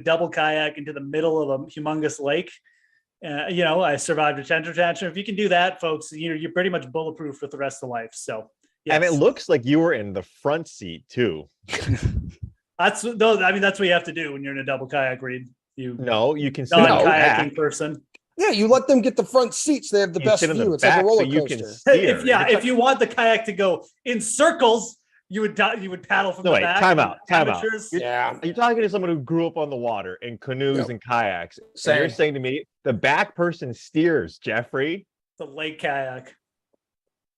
double kayak into the middle of a humongous lake. I survived a temper tantrum. If you can do that, folks, you're pretty much bulletproof with the rest of life. So, yes. And it looks like you were in the front seat too. That's what you have to do when you're in a double kayak, Reed. You can sit non-kayaking person. Yeah, you let them get the front seats. They have the best view. It's like a roller coaster. If you want the kayak to go in circles, you would paddle from the back. Time out. You're talking to someone who grew up on the water in canoes and kayaks. Same. And you're saying to me, the back person steers, Jeffrey. The lake kayak.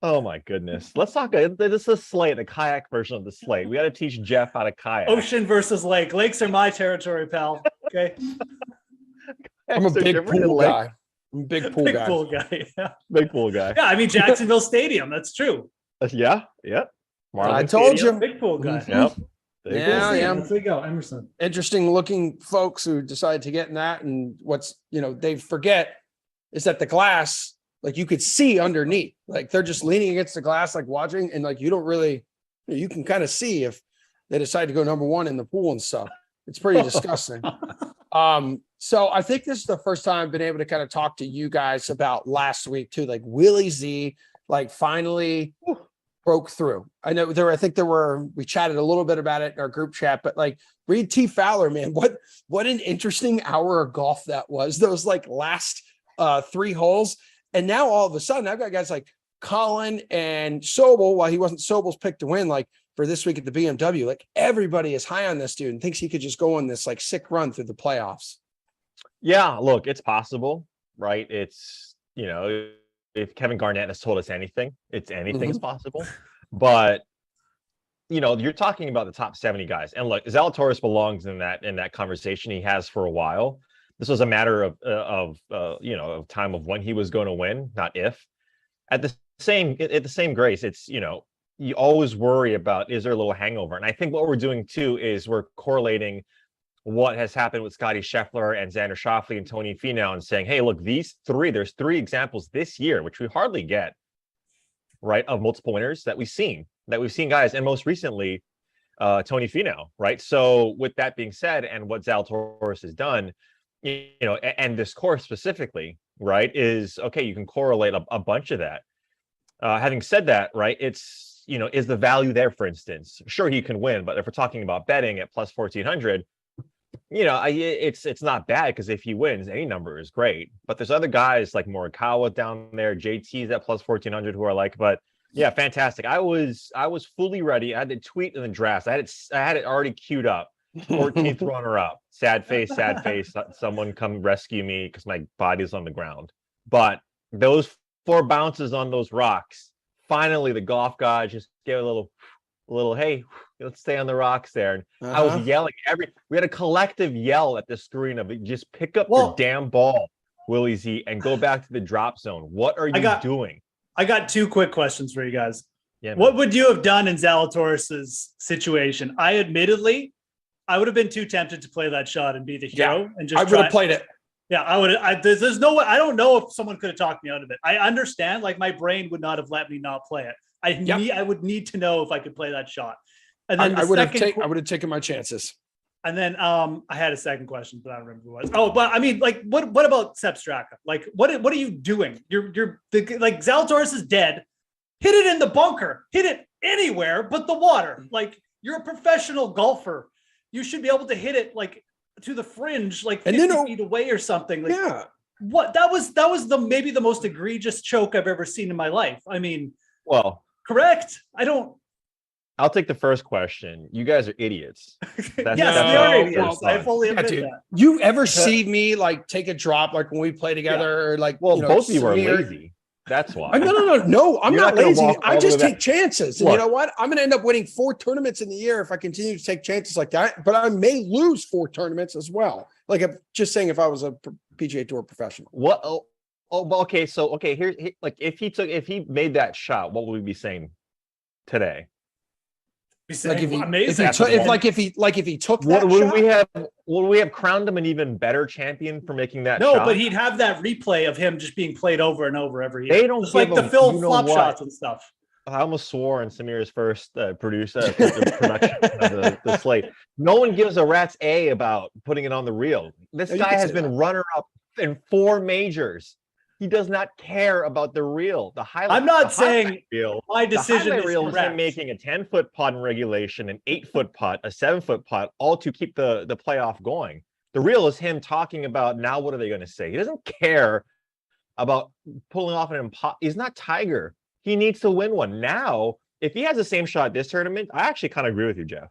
Oh my goodness. Let's talk. This is Slate, the kayak version of the Slate. We got to teach Jeff how to kayak. Ocean versus lake. Lakes are my territory, pal. Okay. I'm a big pool guy. I'm a big pool guy. Big pool guy. Yeah, I mean Jacksonville Stadium. That's true. Yeah. I told you. Big pool guy. Yep. Yeah. There you go, Emerson. Interesting looking folks who decide to get in that, and they forget is that the glass, like you could see underneath, like they're just leaning against the glass, like watching, and like you don't really, you can kind of see if they decide to go number one in the pool and stuff. It's pretty disgusting. So I think this is the first time I've been able to kind of talk to you guys about last week too. Like Willie Z, like finally broke through. I know we chatted a little bit about it in our group chat, but like Reed T. Fowler, man, what an interesting hour of golf that was. Those like last 3 holes. And now all of a sudden I've got guys like Colin and Sobel, while he wasn't Sobel's pick to win, like for this week at the BMW, like everybody is high on this dude and thinks he could just go on this like sick run through the playoffs. Yeah, look, it's possible, right? It's, if Kevin Garnett has told us anything, anything is possible. But, you're talking about the top 70 guys. And look, Zalatoris belongs in that conversation. He has for a while. This was a matter of time of when he was going to win, not if. At the same grace, it's, you always worry about, is there a little hangover? And I think what we're doing too is we're correlating what has happened with Scotty Scheffler and Xander Schauffele and Tony Finau and saying, hey, look, there's 3 examples this year, which we hardly get, right, of multiple winners that we've seen guys, and most recently, Tony Finau, right? So with that being said, and what Zalatoris has done, and this course specifically, right, is, okay, you can correlate a bunch of that. Having said that, right, it's, is the value there, for instance? Sure, he can win, but if we're talking about betting at plus 1,400, it's not bad, because if he wins, any number is great. But there's other guys like Morikawa down there, JT's at plus 1,400 who are like, but yeah, fantastic. I was fully ready. I had the tweet in the draft. I had it already queued up. 14th runner up. Sad face. Someone come rescue me because my body's on the ground. But those 4 bounces on those rocks, finally the golf god just gave a little, hey, let's stay on the rocks there. And I was yelling we had a collective yell at the screen of it, just pick up your damn ball, Willie Z, and go back to the drop zone. What are you doing? I got 2 quick questions for you guys. Yeah, what would you have done in Zalatoris's situation? I would have been too tempted to play that shot and be the hero and just I would have played it. Yeah, I would. There's no way. I don't know if someone could have talked me out of it. I understand, like my brain would not have let me not play it. I would need to know if I could play that shot. And then I would have taken my chances. And then I had a second question, but I don't remember what it was. Oh, but I mean, like, what about Sepp Straka? Like, what are you doing? Like Zalatoris is dead. Hit it in the bunker. Hit it anywhere but the water. Like, you're a professional golfer. You should be able to hit it like to the fringe, like 50 feet away or something. Like, yeah. What that was maybe the most egregious choke I've ever seen in my life. I mean, well, correct. I'll take the first question. You guys are idiots. Yes, we are idiots. I fully admit that. You ever see me like take a drop like when we play together or like? Both of you are lazy. That's why. No, I'm not lazy. I just take chances. And you know what? I'm going to end up winning 4 tournaments in the year if I continue to take chances like that. But I may lose 4 tournaments as well. Like, I'm just saying, if I was a PGA Tour professional. What? Okay. So, here's like, if he made that shot, what would we be saying today? Like if he took that shot, would we have crowned him an even better champion for making that shot? No, but he'd have that replay of him just being played over and over every year. They don't like the Phil flop shots and stuff. I almost swore in Samir's first production of the slate. No one gives a rat's A about putting it on the reel. This Yeah, you guy can has say been that. runner-up in 4 majors. He does not care about the reel. The highlight. I'm not the highlight saying reel. my The decision highlight is reel is him correct. making a 10-foot putt in regulation, an 8-foot putt, a 7-foot putt, all to keep the playoff going. The reel is him talking about now what are they going to say. He doesn't care about pulling off an impo. He's not Tiger. He needs to win one. Now, if he has the same shot this tournament, I actually kind of agree with you, Jeff.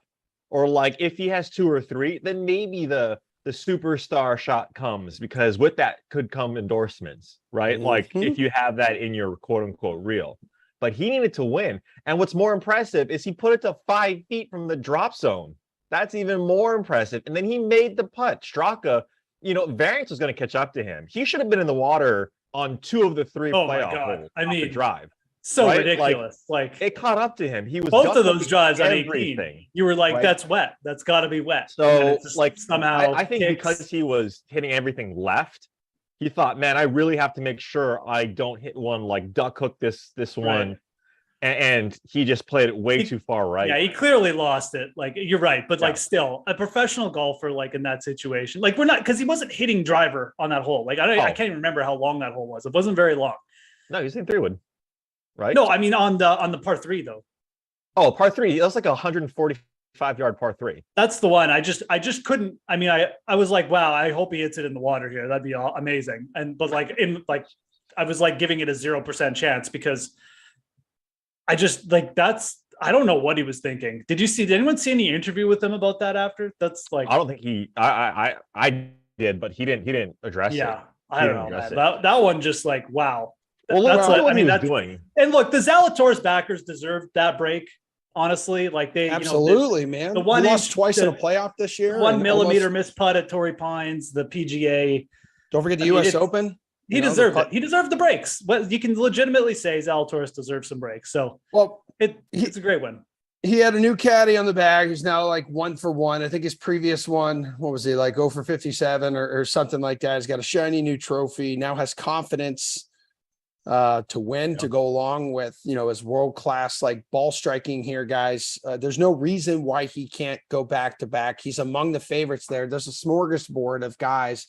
Or like if he has 2 or 3, then maybe the superstar shot comes, because with that could come endorsements, right? Mm-hmm. Like if you have that in your quote unquote reel. But he needed to win. And what's more impressive is he put it to 5 feet from the drop zone. That's even more impressive. And then he made the putt. Straka, Variance was going to catch up to him. He should have been in the water on 2 of the 3 Oh my playoff God. holes. I mean, the drive. So right? ridiculous. Like it caught up to him. He was both of those duck-hooking drives on everything. 18. You were like, right? that's wet. That's got to be wet. So like somehow I think because he was hitting everything left, he thought, man, I really have to make sure I don't hit one like duck hook this one. And he just played it way too far right. Yeah, he clearly lost it. Like you're right, but Yeah. like still a professional golfer, like in that situation, like we're not, because he wasn't hitting driver on that hole. Like I can't even remember how long that hole was. It wasn't very long. No, he was hitting 3-wood, right? No, I mean on the par 3 though. Oh, par 3. That was like a 145-yard par 3. That's the one. I just couldn't. I mean, I was like, wow, I hope he hits it in the water here. That'd be amazing. But I was like giving it a 0% chance, because I just like I don't know what he was thinking. Did anyone see any interview with him about that after? That's like, I don't think I did, but he didn't address it. Yeah, I don't know, man. That one just like, wow. Well, that's what he was doing. And look, the Zalatoris backers deserved that break. Honestly, like they absolutely, man. The one he lost twice in a playoff this year. 1 millimeter miss putt at Torrey Pines, the PGA. Don't forget the U.S. Open. He deserved it. He deserved the breaks. Well, you can legitimately say Zalatoris deserves some breaks. So, it's a great win. He had a new caddy on the bag. He's now like 1 for 1. I think his previous one, what was he, like 0 for 57 or something like that. He's got a shiny new trophy. Now has confidence to win, to go along with, his world-class like ball striking here, guys. There's no reason why he can't go back to back. He's among the favorites there. There's a smorgasbord of guys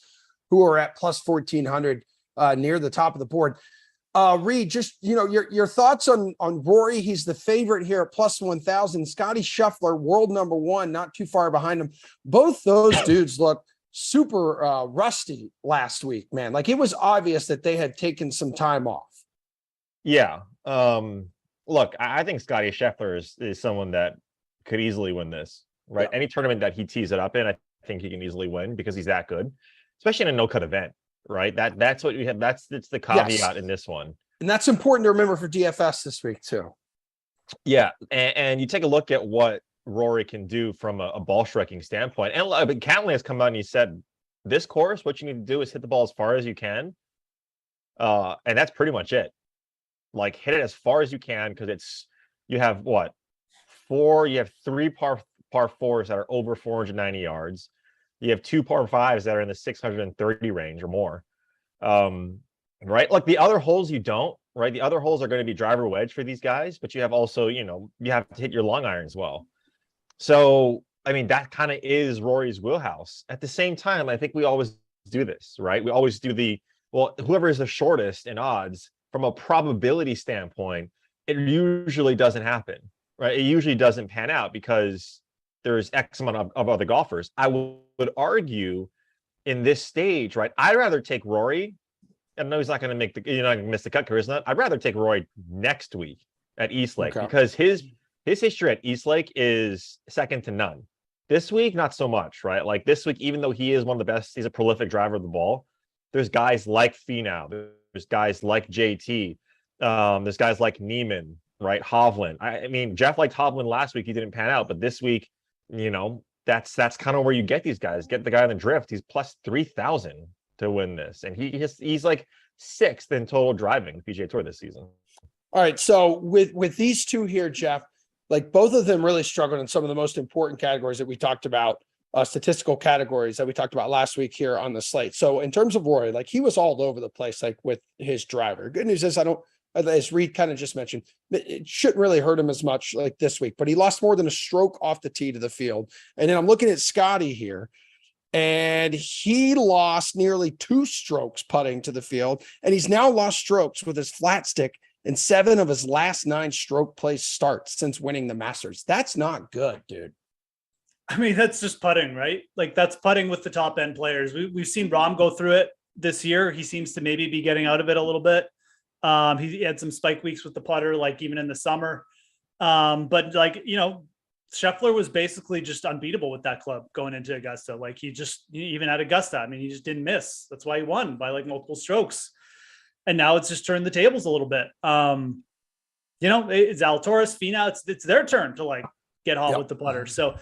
who are at plus 1,400 near the top of the board. Reed, just, your thoughts on Rory. He's the favorite here at plus 1,000. Scotty Scheffler, world number 1, not too far behind him. Both those dudes look super rusty last week, man. Like it was obvious that they had taken some time off. Yeah. Look, I think Scotty Scheffler is someone that could easily win this, right? Yeah. Any tournament that he tees it up in, I think he can easily win because he's that good, especially in a no-cut event, right? That's what we have. It's the caveat in this one. And that's important to remember for DFS this week too. Yeah. And you take a look at what Rory can do from a ball striking standpoint. And Cantley has come out and he said, this course, what you need to do is hit the ball as far as you can. And that's pretty much it. Like hit it as far as you can, because you have 3 par 4s that are over 490 yards. You have 2 par 5s that are in the 630 range or more. Right? Like the other holes you don't, right? The other holes are going to be driver wedge for these guys, but you have also, you have to hit your long iron as well. So, I mean, that kind of is Rory's wheelhouse. At the same time, I think we always do this, right? We always do whoever is the shortest in odds from a probability standpoint, it usually doesn't happen, right? It usually doesn't pan out because there's X amount of other golfers. I would argue in this stage, right? I'd rather take Rory. I know he's not going to miss the cut, not. I'd rather take Rory next week at East Lake because his history at East Lake is second to none. This week, not so much, right? Like this week, even though he is one of the best, he's a prolific driver of the ball. There's guys like Finau. There's guys like JT. There's guys like Neiman, right? Hovland. I mean, Jeff liked Hovland last week. He didn't pan out, but this week, that's kind of where you get these guys. Get the guy in the drift. He's plus 3,000 to win this, and he's like 6th in total driving PGA Tour this season. All right, so with these two here, Jeff, like both of them really struggled in some of the most important categories that we talked about, statistical categories that we talked about last week here on the slate. So in terms of Rory, like he was all over the place, like with his driver. Good news is I don't as Reed kind of just mentioned, it shouldn't really hurt him as much like this week, but he lost more than a stroke off the tee to the field. And then I'm looking at Scotty here, and he lost nearly 2 strokes putting to the field. And he's now lost strokes with his flat stick in 7 of his last 9 stroke play starts since winning the Masters. That's not good, dude. I mean, that's just putting, right? Like that's putting with the top end players. We've seen Rahm go through it this year. He seems to maybe be getting out of it a little bit. He had some spike weeks with the putter, like even in the summer. But like, you know, Scheffler was basically just unbeatable with that club going into Augusta. Like even at Augusta, I mean, he just didn't miss. That's why he won by like multiple strokes. And now it's just turned the tables a little bit. You know, it's Zalatoris, Finau, it's their turn to like get hot with the putter. So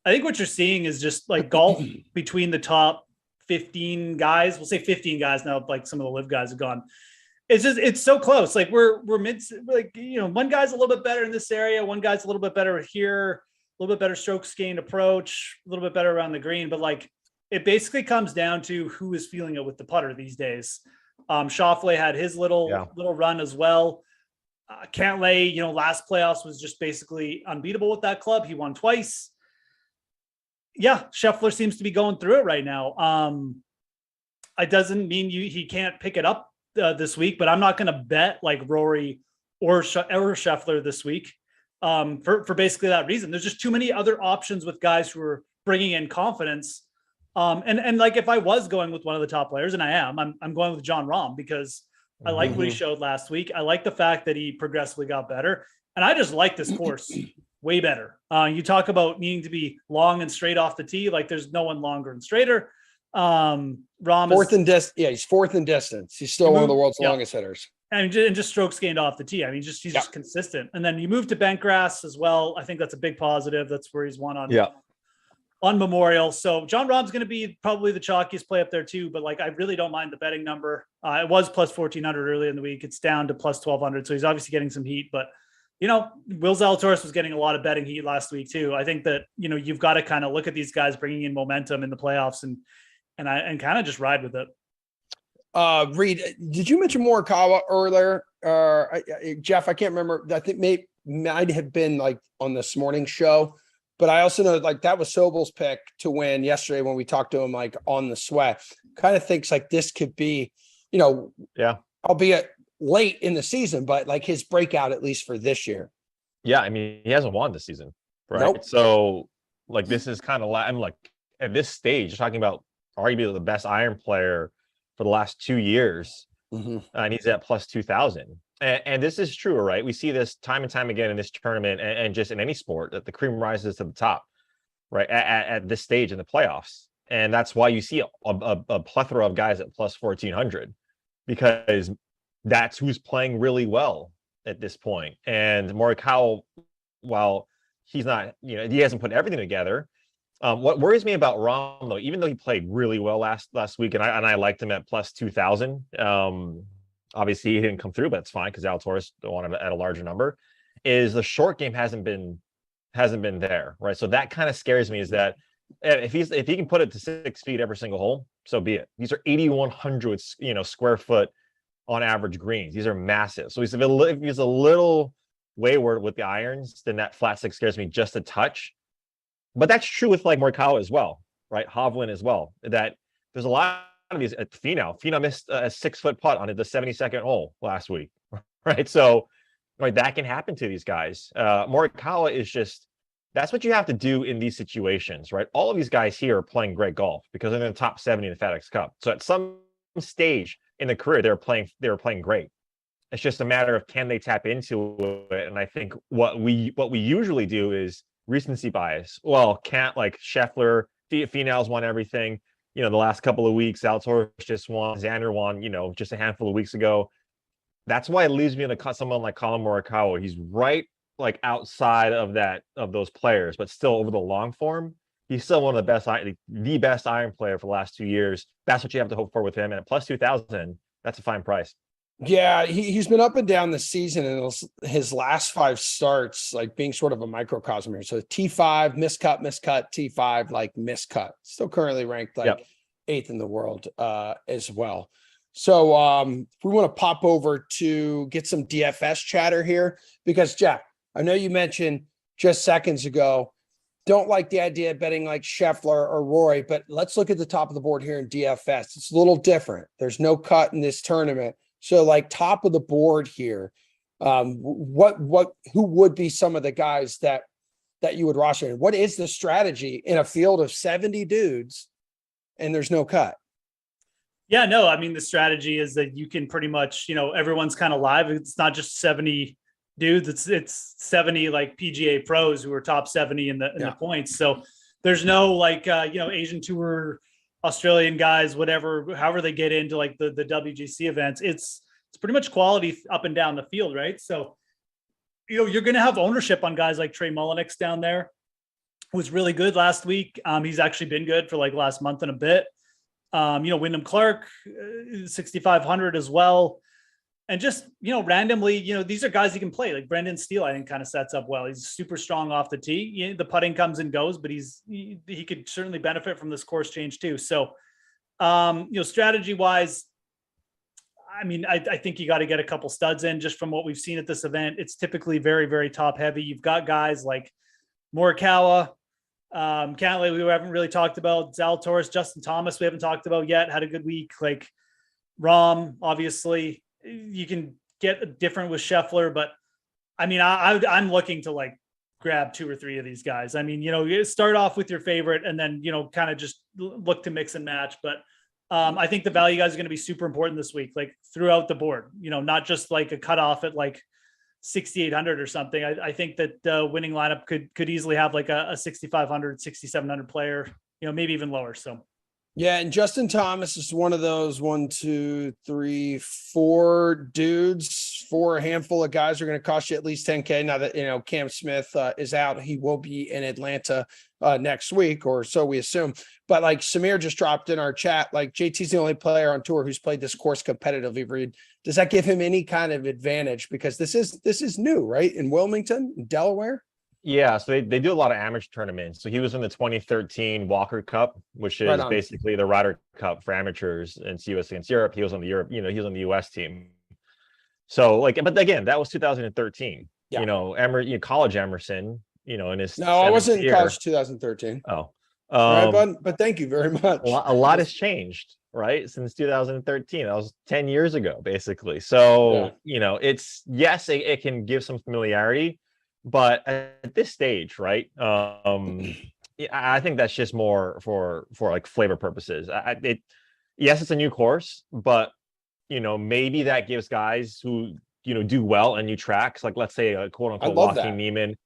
I think what you're seeing is just like golf between the top 15 guys. We'll say 15 guys now, like some of the live guys have gone. It's so close. Like we're like, you know, one guy's a little bit better in this area. One guy's a little bit better here, a little bit better strokes gained approach, a little bit better around the green. But like, it basically comes down to who is feeling it with the putter these days. Schauffele had his little run as well. Cantlay, you know, last playoffs was just basically unbeatable with that club. He won twice. Yeah, Scheffler seems to be going through it right now. It doesn't mean he can't pick it up this week, but I'm not going to bet like Rory or Scheffler this week for basically that reason. There's just too many other options with guys who are bringing in confidence. And like if I was going with one of the top players, and I am, I'm going with Jon Rahm because I like what he showed last week. I like the fact that he progressively got better, and I just like this course way better. You talk about needing to be long and straight off the tee. Like there's no one longer and straighter. Rahm he's fourth in distance. He's still one of the world's longest hitters. And just strokes gained off the tee. I mean, he's just consistent. And then you move to bent grass as well. I think that's a big positive. That's where he's won on Memorial. So Jon Rahm's going to be probably the chalkiest play up there too. But like, I really don't mind the betting number. It was plus 1,400 earlier in the week. It's down to plus 1,200. So he's obviously getting some heat, but you know, Will Zalatoris was getting a lot of betting heat last week too. I think that, you know, you've got to kind of look at these guys bringing in momentum in the playoffs and kind of just ride with it. Reed, did you mention Morikawa earlier? Jeff, I can't remember. I think might have been like on this morning show, but I also know like that was Sobel's pick to win yesterday when we talked to him like on the sweat. Kind of thinks like this could be, you know, albeit late in the season, but like his breakout at least for this year. Yeah, I mean, he hasn't won this season, right? Nope. So like this is kind of I'm like at this stage, you're talking about arguably the best iron player for the last 2 years, and he's at plus 2,000. And this is true, right? We see this time and time again in this tournament and just in any sport that the cream rises to the top, right? At this stage in the playoffs, and that's why you see a plethora of guys at plus 1,400 because that's who's playing really well at this point. And Morikawa, while he's not, you know, he hasn't put everything together. What worries me about Rahm, though, even though he played really well last week, and I liked him at plus 2,000. Obviously, he didn't come through, but it's fine because Zalatoris wanted at a larger number. Is the short game hasn't been there, right? So that kind of scares me. Is that if he can put it to 6 feet every single hole, so be it. These are 8,100 square foot on average greens. These are massive. So if he's a little wayward with the irons, then that flat six scares me just a touch. But that's true with like Morikawa as well, right? Hovland as well. That there's a lot of these at Finau. Finau missed a 6-foot putt on the 72nd hole last week, right? So right, that can happen to these guys. Morikawa is just, that's what you have to do in these situations, right? All of these guys here are playing great golf because they're in the top 70 in the FedEx Cup. So at some stage in the career, they were playing great. It's just a matter of can they tap into it. And I think what we usually do is recency bias. Well, can't like Scheffler, Finau's won everything. You know, the last couple of weeks, Zalatoris just won, Xander won, you know, just a handful of weeks ago. That's why it leaves me to someone like Colin Morikawa. He's right like outside of those players, but still over the long form, he's still one of the best iron player for the last 2 years. That's what you have to hope for with him. And at plus 2,000, that's a fine price. Yeah, he's been up and down this season, and his last 5 starts like being sort of a microcosm here. So T5, miscut, T5, like miscut. Still currently ranked like 8th in the world as well. So we want to pop over to get some DFS chatter here because Jeff, I know you mentioned just seconds ago, don't like the idea of betting like Scheffler or Rory, but let's look at the top of the board here in DFS. It's a little different. There's no cut in this tournament. So like top of the board here, who would be some of the guys that you would roster? What is the strategy in a field of 70 dudes and there's no cut? Yeah, no, I mean, the strategy is that you can pretty much, everyone's kind of live. It's not just 70 dudes. It's 70 like PGA pros who are top 70 in the points. So there's no like, Asian tour, Australian guys, whatever, however they get into like the WGC events. It's pretty much quality up and down the field. Right. So, you're going to have ownership on guys like Trey Mullenix down there, who was really good last week. He's actually been good for like last month and a bit. Wyndham Clark, 6,500 as well. And just, randomly, these are guys you can play. Like Brendan Steele, I think kind of sets up well. He's super strong off the tee. The putting comes and goes, but he could certainly benefit from this course change too. So, strategy wise, I mean, I think you got to get a couple studs in just from what we've seen at this event. It's typically very, very top heavy. You've got guys like Morikawa, Cantlay, we haven't really talked about. Zalatoris, Justin Thomas, we haven't talked about yet. Had a good week. Like Rahm, obviously, you can get different with Scheffler, but I mean, I'm looking to like grab 2 or 3 of these guys. I mean, you start off with your favorite and then, kind of just look to mix and match. But I think the value guys are going to be super important this week, like throughout the board, not just like a cutoff at like 6,800 or something. I think that the winning lineup could easily have like a 6,500, 6,700 player, maybe even lower. So. Yeah. And Justin Thomas is one of those 1, 2, 3, 4 dudes, 4 a handful of guys are going to cost you at least 10K. Now that, Cam Smith is out, he will be in Atlanta next week, or so we assume. But like Samir just dropped in our chat, like JT's the only player on tour who's played this course competitively. Reed, does that give him any kind of advantage? Because this is new, right? In Wilmington, in Delaware. Yeah, so they do a lot of amateur tournaments. So he was in the 2013 Walker Cup, which is basically the Ryder Cup for amateurs in US against Europe. He was on the Europe, he was on the US team. So but again, that was 2013. Yeah. College Emerson, in his I wasn't in college 2013. Oh. All right, but thank you very much. A lot has changed, right? Since 2013. That was 10 years ago, basically. So, it can give some familiarity. But at this stage, right? I think that's just more for like flavor purposes. Yes, it's a new course, but maybe that gives guys who do well in new tracks, like let's say a quote unquote Joaquin Niemann,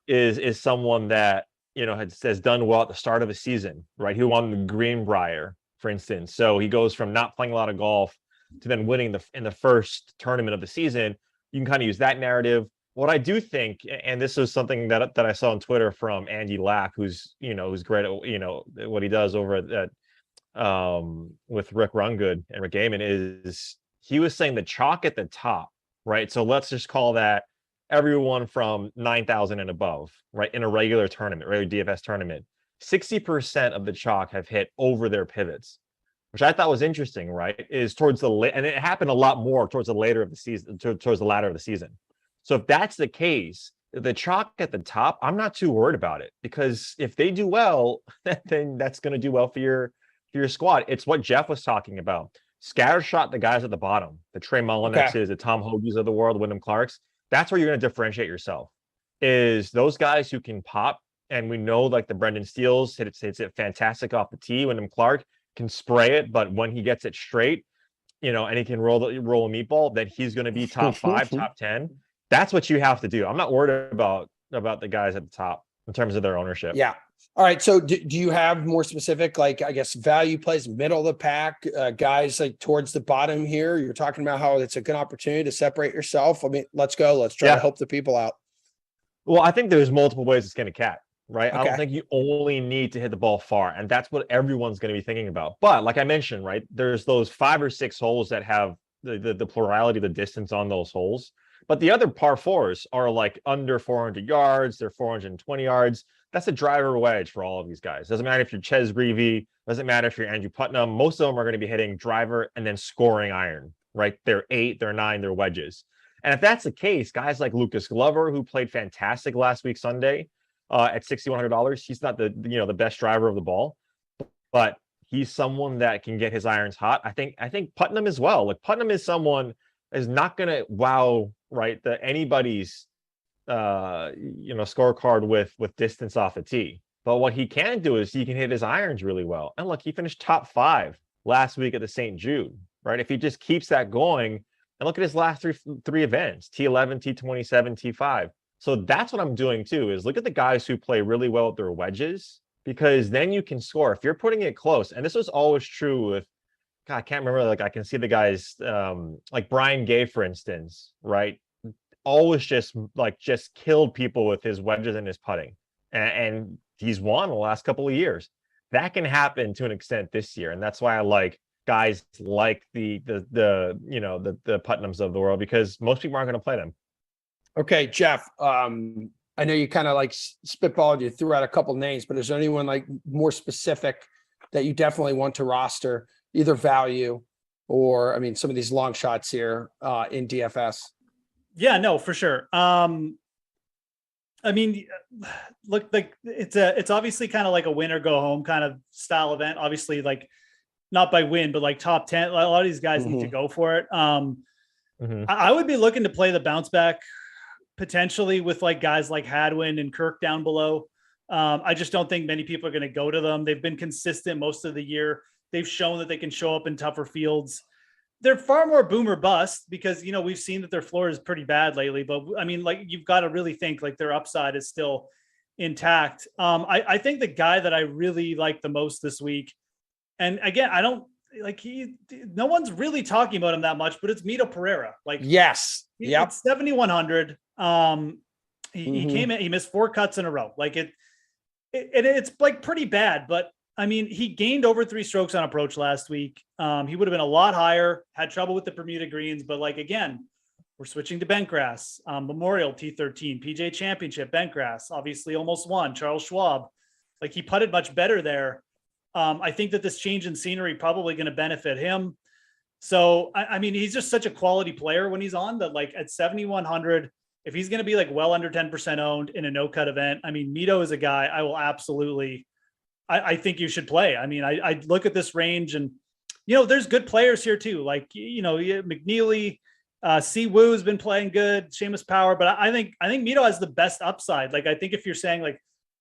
is someone that has done well at the start of a season, right? Who won the Greenbrier, for instance. So he goes from not playing a lot of golf to then winning in the first tournament of the season. You can kind of use that narrative. What I do think, and this is something that I saw on Twitter from Andy Lack, who's great at what he does over at with Rick Rungood and Rick Gaiman, is he was saying the chalk at the top, right? So let's just call that everyone from 9,000 and above, right? In a regular DFS tournament, 60% of the chalk have hit over their pivots, which I thought was interesting, right? Is towards and it happened a lot more towards the latter of the season. So if that's the case, the chalk at the top, I'm not too worried about it, because if they do well, then that's going to do well for your squad. It's what Jeff was talking about. Scattershot the guys at the bottom, the Trey Mullenixes, the Tom Hoagies of the world, Wyndham Clarks. That's where you're going to differentiate yourself, is those guys who can pop. And we know like the Brendan Steeles hits it fantastic off the tee. Wyndham Clark can spray it, but when he gets it straight, and he can roll a meatball, then he's going to be top 5, top 10. That's what you have to do. I'm not worried about the guys at the top in terms of their ownership. Yeah. All right. So do you have more specific, like, I guess, value plays, middle of the pack, guys like towards the bottom here? You're talking about how it's a good opportunity to separate yourself. I mean, let's go. Let's try to help the people out. Well, I think there's multiple ways to skin a cat, right? Okay. I don't think you only need to hit the ball far. And that's what everyone's going to be thinking about. But like I mentioned, right, there's those 5 or 6 holes that have the plurality of the distance on those holes. But the other par 4s are like under 400 yards. They're 420 yards. that's a driver wedge for all of these guys. Doesn't matter if you're Ches Greavy, doesn't matter if you're Andrew Putnam. Most of them are going to be hitting driver and then scoring iron, right? They're 8, they're 9, they're wedges. And if that's the case, guys like Lucas Glover, who played fantastic last week Sunday at $6,100, he's not the best driver of the ball, but he's someone that can get his irons hot. I think Putnam as well. Like Putnam is someone is not going to wow, right, anybody's scorecard with distance off the tee. But what he can do is he can hit his irons really well. And look, he finished top 5 last week at the St. Jude, right? If he just keeps that going, and look at his last three events, T11, T27, T5. So that's what I'm doing too, is look at the guys who play really well with their wedges, because then you can score. If you're putting it close, and this was always true with, God, I can't remember, like I can see the guys like Brian Gay, for instance, right? Always just killed people with his wedges and his putting. And he's won the last couple of years. That can happen to an extent this year. And that's why I like guys like the Putnams of the world, because most people aren't going to play them. Okay, Jeff, I know you kind of like spitballed, you threw out a couple names, but is there anyone like more specific that you definitely want to roster, either value or, I mean, some of these long shots here in DFS? Yeah, no, for sure. I mean, look, like it's obviously kind of like a win or go home kind of style event. Obviously, like not by win, but like top 10. A lot of these guys need to go for it. I would be looking to play the bounce back potentially with like guys like Hadwin and Kirk down below. I just don't think many people are going to go to them. They've been consistent most of the year. They've shown that they can show up in tougher fields. They're far more boom or bust because, we've seen that their floor is pretty bad lately, but I mean, like you've got to really think like their upside is still intact. I think the guy that I really like the most this week, and again, I don't like no one's really talking about him that much, but it's Mito Pereira. Like, yes. Yep. It's 7,100. He came in, he missed 4 cuts in a row. Like it's like pretty bad, but I mean, he gained over 3 strokes on approach last week. He would have been a lot higher, had trouble with the Bermuda greens, but like, again, we're switching to bentgrass, Memorial T13, PJ Championship, bentgrass, obviously almost won, Charles Schwab. Like he putted much better there. I think that this change in scenery probably going to benefit him. So, I mean, he's just such a quality player when he's on that, like at 7,100, if he's going to be like well under 10% owned in a no cut event, I mean, Mito is a guy I will absolutely, I think you should play. I mean, I look at this range and, there's good players here too. Like, McNeely, Siwoo has been playing good, Seamus Power, but I think Mito has the best upside. Like, I think if you're saying like,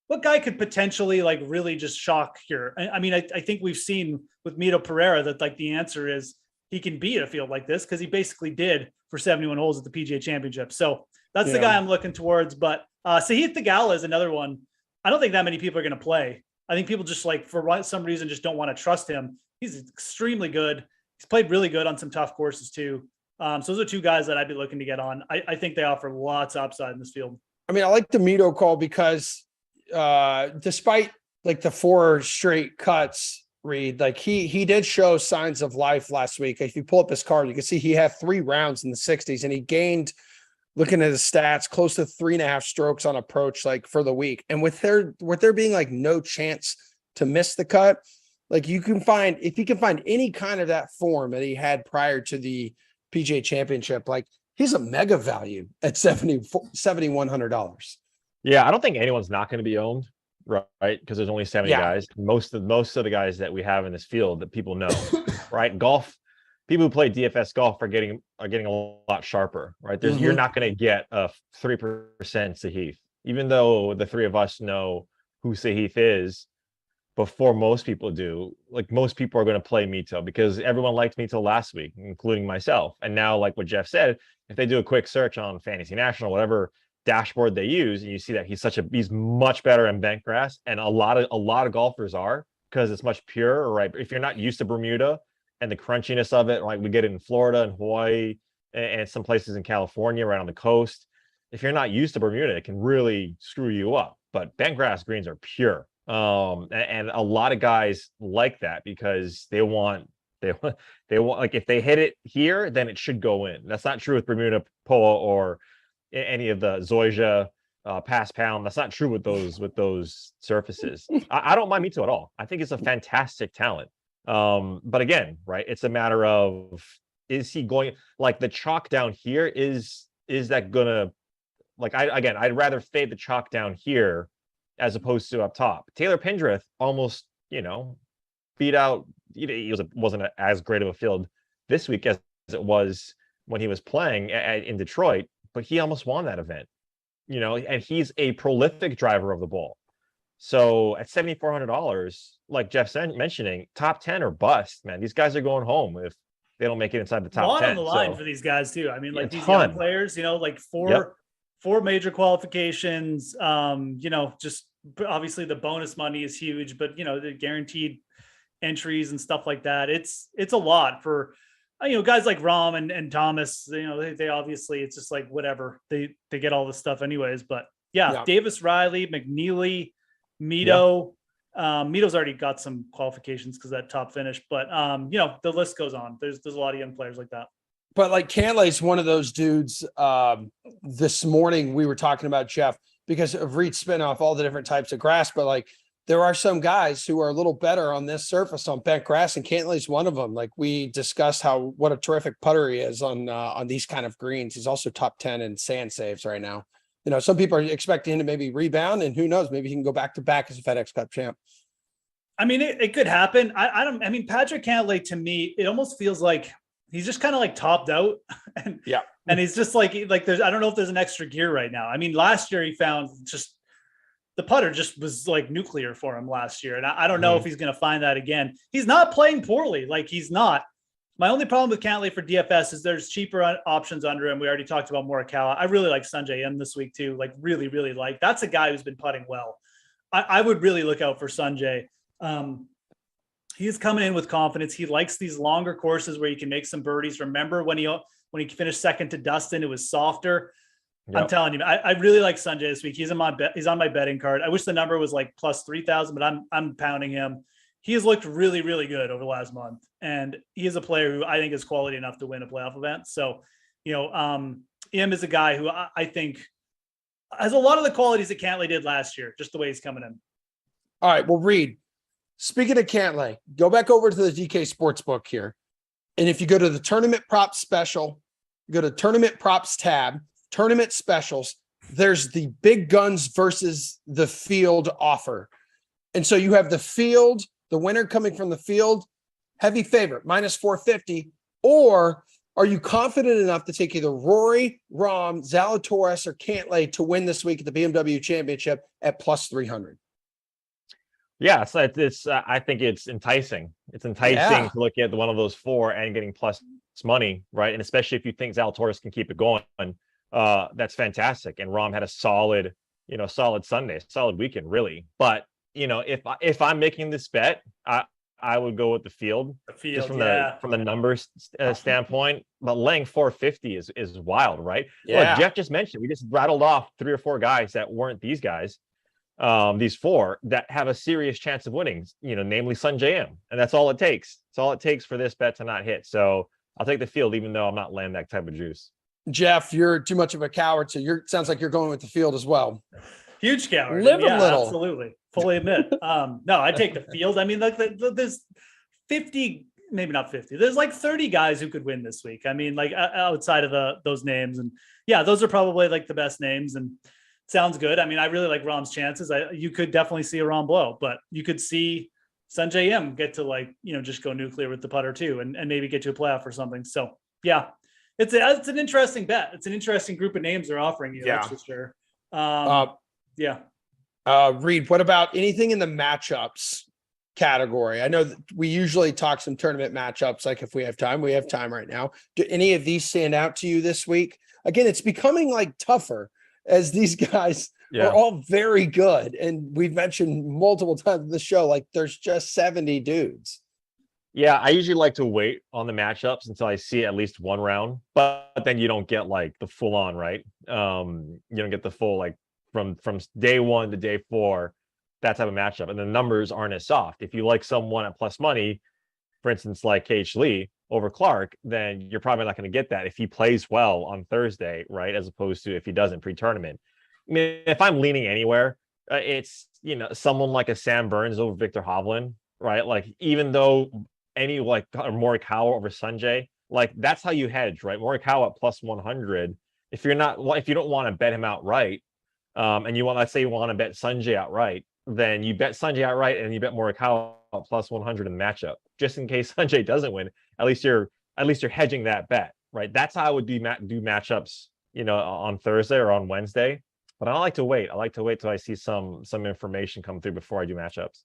what guy could potentially like really just shock here? I mean, I think we've seen with Mito Pereira that like the answer is he can be at a field like this because he basically did for 71 holes at the PGA Championship. So that's the guy I'm looking towards. But Sahith Theegala is another one. I don't think that many people are going to play. I think people just like for some reason just don't want to trust him. He's extremely good. He's played really good on some tough courses too. So those are 2 guys that I'd be looking to get on. I think they offer lots of upside in this field. I mean, I like the Mito call because despite like the 4 straight cuts, Reed, like he did show signs of life last week. If you pull up his card, you can see he had 3 rounds in the 60s and he gained, looking at his stats, close to 3.5 strokes on approach, like for the week. And with there being like no chance to miss the cut, like if you can find any kind of that form that he had prior to the PGA Championship, like he's a mega value at $7,100. Yeah, I don't think anyone's not going to be owned, right? Because there's only 70 guys. Most of the guys that we have in this field that people know, right? Golf, people who play DFS golf are getting a lot sharper, right? You're not going to get a 3% Sahith, even though the 3 of us know who Sahith is before most people do. Like most people are going to play Mito because everyone liked Mito last week, including myself. And now, like what Jeff said, if they do a quick search on Fantasy National, whatever dashboard they use, and you see that he's much better in bentgrass, and a lot of golfers are, because it's much purer, right? If you're not used to Bermuda and the crunchiness of it, like we get it in Florida and Hawaii and some places in California right on the coast, if you're not used to Bermuda, it can really screw you up. But bentgrass greens are pure, and a lot of guys like that because they want like if they hit it here, then it should go in. That's not true with Bermuda Poa or any of the Zoysia pass pound. That's not true with those surfaces. I don't mind Mito at all. I think it's a fantastic talent. But again, right, it's a matter of, is he going, like, the chalk down here is that gonna, like, I'd rather fade the chalk down here as opposed to up top. Taylor Pendrith almost, beat out, wasn't as great of a field this week as it was when he was playing in Detroit, but he almost won that event, and he's a prolific driver of the ball. So at $7,400, like Jeff's mentioning, top 10 or bust, man. These guys are going home if they don't make it inside the top a lot 10. on the line for these guys too. I mean, like these ton. young players, like four major qualifications. Just obviously the bonus money is huge, but the guaranteed entries and stuff like that. It's a lot for guys like Rom and Thomas. They obviously, it's just like whatever, they get all this stuff anyways. But yeah. Davis, Riley, McNeely, Mito. Mito's already got some qualifications because that top finish, but the list goes on. There's a lot of young players like that. But like Cantley's one of those dudes. This morning we were talking about, Jeff, because of Reed's spin off all the different types of grass, but like there are some guys who are a little better on this surface on bent grass, and Cantley's one of them. Like we discussed what a terrific putter he is on these kind of greens. He's also top 10 in sand saves right now. Some people are expecting him to maybe rebound, and who knows, maybe he can go back to back as a FedEx Cup champ. I mean, it could happen. I mean, Patrick Cantlay, to me, it almost feels like he's just kind of like topped out. And he's just like there's, I don't know if there's an extra gear right now. I mean, last year he found just the putter just was like nuclear for him last year. And I don't know if he's going to find that again. He's not playing poorly. Like he's not. My only problem with Cantlay for DFS is there's cheaper options under him. We already talked about Morikawa. I really like Sanjay M this week too. Like really, really like. That's a guy who's been putting well. I would really look out for Sanjay. He's coming in with confidence. He likes these longer courses where you can make some birdies. Remember when he finished second to Dustin, it was softer. Yep. I'm telling you, I really like Sanjay this week. He's on my betting card. I wish the number was like plus 3,000, but I'm pounding him. He has looked really, really good over the last month. And he is a player who I think is quality enough to win a playoff event. So, Im is a guy who I think has a lot of the qualities that Cantlay did last year, just the way he's coming in. All right. Well, Reed, speaking of Cantlay, go back over to the DK Sportsbook here. And if you go to the tournament props special, go to tournament props tab, tournament specials, there's the big guns versus the field offer. And so you have the field, the winner coming from the field, heavy favorite, minus 450, or are you confident enough to take either Rory, Rahm, Zalatoris, or Cantlay to win this week at the BMW Championship at plus 300? Yeah, so it's I think it's enticing. It's enticing to look at one of those four and getting plus money, right? And especially if you think Zalatoris can keep it going, that's fantastic. And Rahm had a solid Sunday, solid weekend, really. But if I'm making this bet, I would go with the field. Just from the numbers standpoint. But laying 450 is wild, right? Yeah. Look, Jeff just mentioned, we just rattled off 3 or 4 guys that weren't these guys. These 4 that have a serious chance of winning, namely Sanjay M. And that's all it takes. It's all it takes for this bet to not hit. So I'll take the field, even though I'm not laying that type of juice. Jeff, you're too much of a coward. So sounds like you're going with the field as well. Huge coward. Live a little. Absolutely. Fully admit. No, I take the field. I mean, like there's 50, maybe not 50. There's like 30 guys who could win this week. I mean, like outside of those names. And yeah, those are probably like the best names. And sounds good. I mean, I really like Rahm's chances. You could definitely see a Rahm blow, but you could see Sanjay M get to just go nuclear with the putter too, and maybe get to a playoff or something. So yeah, it's an interesting bet. It's an interesting group of names they're offering you. Yeah. That's for sure. Reed, what about anything in the matchups category? I know that we usually talk some tournament matchups. Like if we have time right now. Do any of these stand out to you this week? Again, it's becoming like tougher as these guys are all very good. And we've mentioned multiple times in the show, like there's just 70 dudes. Yeah, I usually like to wait on the matchups until I see at least one round, but then you don't get like the full on, right? You don't get the full, like from day 1 to day 4, that type of matchup. And the numbers aren't as soft. If you like someone at plus money, for instance, like K.H. Lee over Clark, then you're probably not going to get that if he plays well on Thursday, right? As opposed to if he doesn't pre-tournament. I mean, if I'm leaning anywhere, it's someone like a Sam Burns over Victor Hovland, right? Like even though any like Morikawa over Sanjay, like that's how you hedge, right? Morikawa at plus 100. If you don't want to bet him outright, and let's say you want to bet Sanjay outright, then you bet Sanjay outright and you bet Morikawa plus 100 in the matchup, just in case Sanjay doesn't win. At least you're hedging that bet, right? That's how I would do matchups, on Thursday or on Wednesday. But I like to wait. I like to wait till I see some information come through before I do matchups.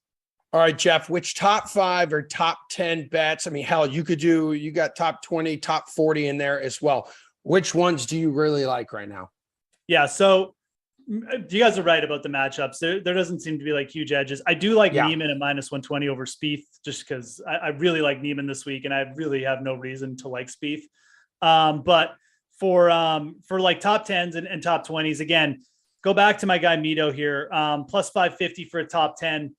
All right, Jeff, which top 5 or top 10 bets? I mean, hell, you got top 20, top 40 in there as well. Which ones do you really like right now? Yeah. So you guys are right about the matchups. There doesn't seem to be like huge edges. I do like Neiman at minus 120 over Spieth, just because I really like Neiman this week, and I really have no reason to like Spieth. But for like top 10s and top 20s, again, go back to my guy Mito here. Plus 550 for a top 10.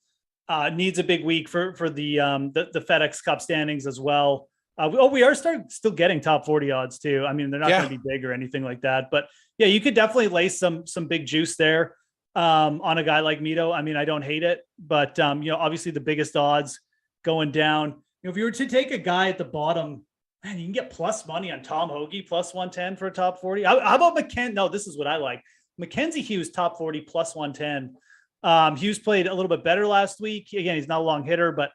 Needs a big week for the FedEx Cup standings as well. We are still getting top 40 odds too. I mean, they're not going to be big or anything like that, but yeah, you could definitely lay some big juice there on a guy like Mito. I mean, I don't hate it, but obviously the biggest odds going down. If you were to take a guy at the bottom, man, you can get plus money on Tom Hoagie, plus 110 for a top 40. How about McKenzie? No, this is what I like. Mackenzie Hughes, top 40, plus 110. Hughes played a little bit better last week. Again, he's not a long hitter, but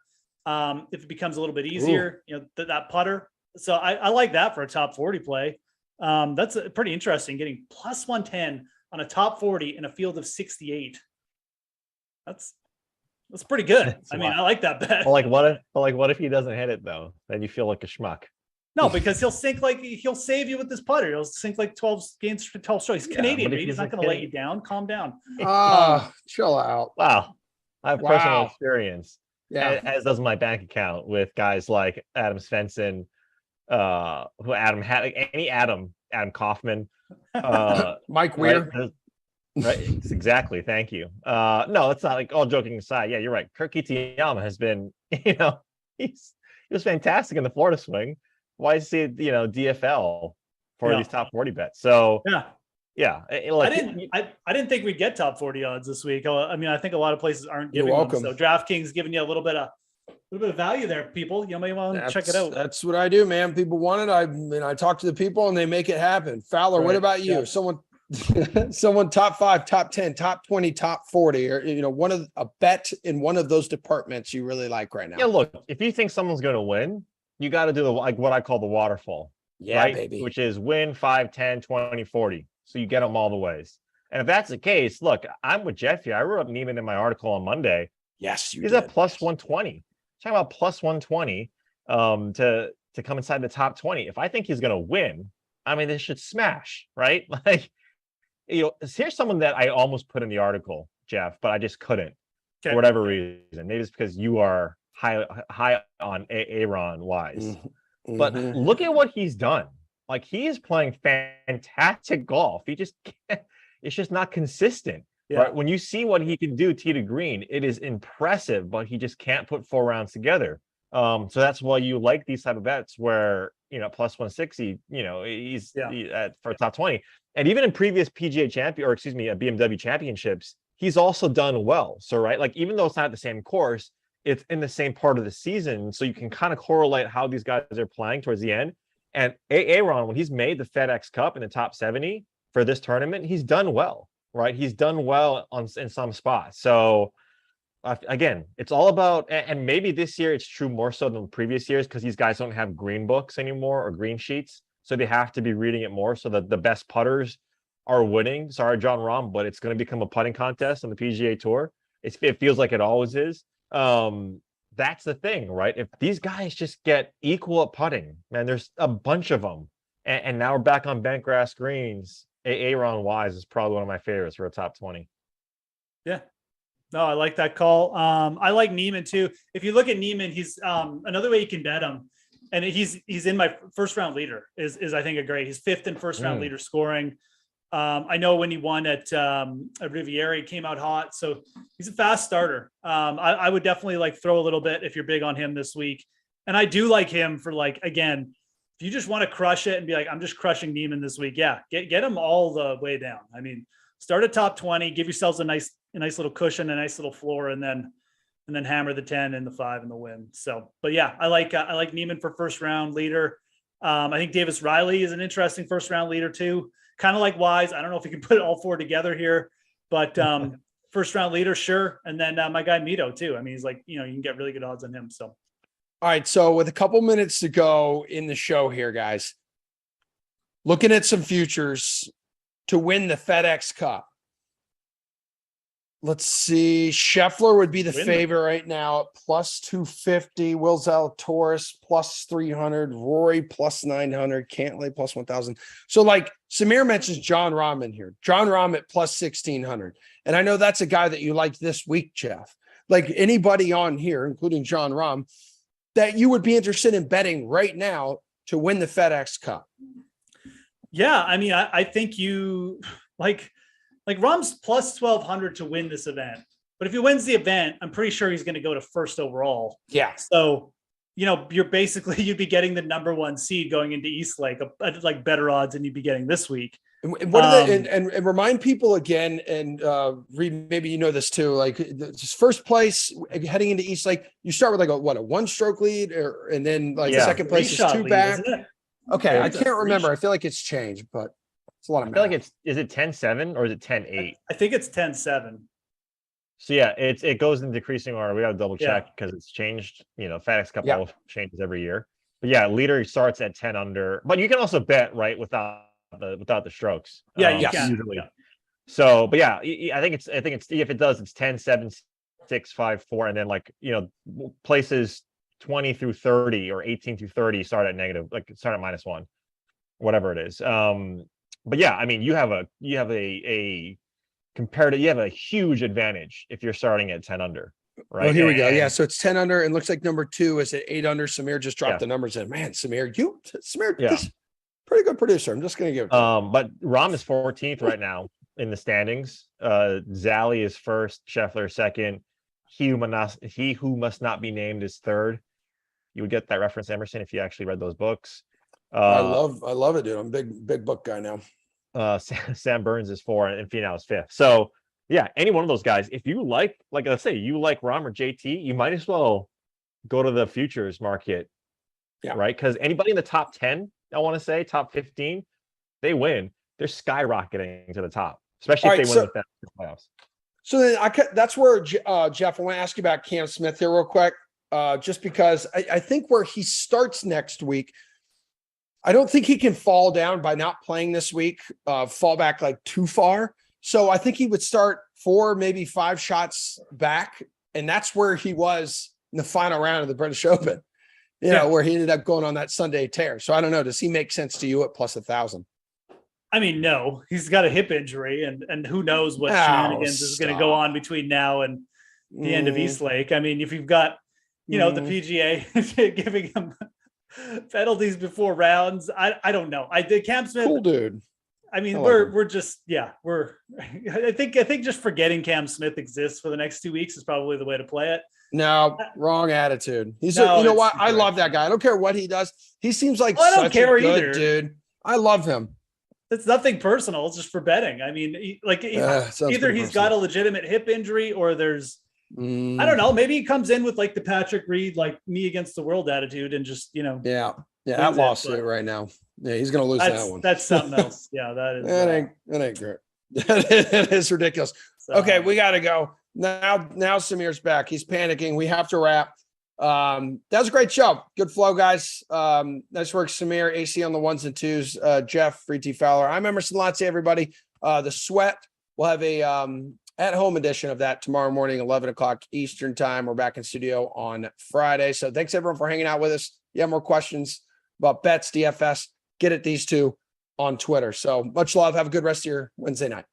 if it becomes a little bit easier, that putter. So I like that for a top 40 play. That's pretty interesting, getting plus 110 on a top 40 in a field of 68. That's pretty good. I mean, I like that bet. What if he doesn't hit it though? Then you feel like a schmuck. No, because he'll save you with this putter. He'll sink like 12 games for 12 strokes. He's Canadian, right? He's not going to let you down. Calm down. Chill out. Wow. I have personal experience. Yeah. As does my bank account with guys like Adam Svensson, who Adam had, like Adam Kaufman, Mike Weir. Right. Exactly. Thank you. No, it's not like, all joking aside. Yeah, you're right. Kirk Kitayama has been, he was fantastic in the Florida swing. Why is he, DFL for these top 40 bets? So yeah. I didn't think we'd get top 40 odds this week. I mean, I think a lot of places aren't giving them. So DraftKings giving you a little bit of value there, people. You may want to check it out. That's what I do, man. People want it. I talk to the people and they make it happen. Fowler, what about you? Yeah. Someone top 5, top 10, top 20, top 40, or a bet in one of those departments you really like right now. Yeah, look, if you think someone's going to win, you got to do what I call the waterfall. Yeah, right? Baby. Which is win 5, 10, 20, 40. So you get them all the ways. And if that's the case, look, I'm with Jeff here. I wrote up Neiman in my article on Monday. Yes, he's at plus 120. Talking about plus 120 to come inside the top 20. If I think he's going to win, I mean, this should smash, right? Like, here's someone that I almost put in the article, Jeff, but I just couldn't for whatever reason. Maybe it's because you are high on Aaron Wise. Mm-hmm. But look at what he's done. Like, he is playing fantastic golf. It's just not consistent. Yeah. Right? When you see what he can do tee to green, it is impressive, but he just can't put 4 rounds together. So that's why you like these type of bets where, plus 160, he's for top 20. And even in previous BMW championships, he's also done well. So, right, like, even though it's not the same course, it's in the same part of the season. So you can kind of correlate how these guys are playing towards the end. And Aaron, when he's made the FedEx Cup in the top 70 for this tournament, he's done well, right? He's done well in some spots. So again, it's all about, and maybe this year it's true more so than previous years because these guys don't have green books anymore or green sheets. So they have to be reading it more so that the best putters are winning. Sorry, John Rahm, but it's going to become a putting contest on the PGA Tour. It feels like it always is. That's the thing, right? If these guys just get equal at putting, man, there's a bunch of them. And now we're back on bent grass greens. Aaron Wise is probably one of my favorites for a top 20. Yeah. No, I like that call. I like Neiman too. If you look at Neiman, he's another way you can bet him. And he's in my first round leader is I think a great. He's 5th in first round leader scoring. I know when he won at Riviera, he came out hot. So he's a fast starter. I would definitely like throw a little bit if you're big on him this week. And I do like him for, like, again, if you just want to crush it and be like, I'm just crushing Neiman this week. Yeah. Get him all the way down. I mean, start at top 20, give yourselves a nice little cushion, a nice little floor, and then hammer the 10 and the 5 and the win. So, but yeah, I like Neiman for first round leader. I think Davis Riley is an interesting first round leader too. Kind of like Wise. I don't know if we can put all 4 together here, but first round leader, sure. And then my guy Mito too. I mean, he's like, you can get really good odds on him. So, all right. So with a couple minutes to go in the show here, guys, looking at some futures to win the FedEx Cup. Let's see. Scheffler would be the favorite right now at plus 250. Will Zalatoris plus 300. Rory plus 900. Cantlay plus 1,000. So like Samir mentions John Rahm in here. John Rahm at plus 1,600. And I know that's a guy that you like this week, Jeff. Like anybody on here, including John Rahm, that you would be interested in betting right now to win the FedEx Cup. Yeah. I mean, I think you like Rahm's plus 1,200 to win this event. But if he wins the event, I'm pretty sure he's going to go to first overall. Yeah. So, you'd be getting the number 1 seed going into East Lake, like better odds than you'd be getting this week. And what are and remind people again, and Reed, maybe you know this too, like just first place heading into East Lake, you start with like a 1-stroke lead and then second place is 2 back. Okay. Yeah, I can't remember. I feel like it's changed, but it's a lot of math. I feel like is it 10-7 or is it 10-8? I think it's 10-7. So yeah, it goes in decreasing order. We got to double check because it's changed. FedEx Cup all changes every year. But yeah, leader starts at 10 under. But you can also bet right without the strokes. Yeah, you can. Usually. Yeah. So, but yeah, I think it's if it does, it's 10-7, 6, 5, 4, and then places 20 through 30 or 18 through 30 start at negative, start at -1, whatever it is. But yeah, I mean, you have a huge advantage if you're starting at 10 under, right? Well, here we go. Yeah, so it's 10 under, and looks like number 2 is at 8 under. Samir just dropped the numbers in. Man, Samir, this pretty good producer. I'm just gonna give it. But Rahm is 14th right now in the standings. Zally is first, Scheffler second. He who must not be named is third. You would get that reference, Emerson, if you actually read those books. I love it, dude. I'm a big book guy now. Sam Burns is 4 and Finau is 5th. So yeah, any one of those guys, if you like let's say you like Rahm or JT, you might as well go to the futures market. Yeah. Right. Because anybody in the top 10, I want to say top 15, they win. They're skyrocketing to the top, especially if they win the playoffs. So then that's where Jeff, I want to ask you about Cam Smith here real quick. Just because I think where he starts next week, I don't think he can fall down by not playing this week, fall back too far. So I think he would start 4, maybe 5 shots back. And that's where he was in the final round of the British Open, where he ended up going on that Sunday tear. So I don't know. Does he make sense to you at plus 1,000? I mean, no, he's got a hip injury and who knows what shenanigans is going to go on between now and the end of East Lake. I mean, if you've got, the PGA giving him penalties before rounds, I don't know. I did Cam Smith. Cool dude. I mean, I think just forgetting Cam Smith exists for the next 2 weeks is probably the way to play it. No, wrong attitude. You know what? I love that guy. I don't care what he does. He seems like such a good dude. I love him. It's nothing personal. It's just for betting. I mean, either he's got a legitimate hip injury or there's, I don't know. Maybe he comes in with the Patrick Reed, me against the world attitude and just, that lawsuit right now. Yeah, he's going to lose that one. That's something else. Yeah, that is. That ain't great. That is ridiculous. So, okay, we got to go. Now Samir's back. He's panicking. We have to wrap. That was a great show. Good flow, guys. Nice work, Samir. AC on the 1s and 2s. Jeff, Free T Fowler. I'm Emerson Lotze, everybody. The Sweat. We'll have a at-home edition of that tomorrow morning, 11 o'clock Eastern time. We're back in studio on Friday. So thanks, everyone, for hanging out with us. If you have more questions about bets, DFS, get at these two on Twitter. So much love. Have a good rest of your Wednesday night.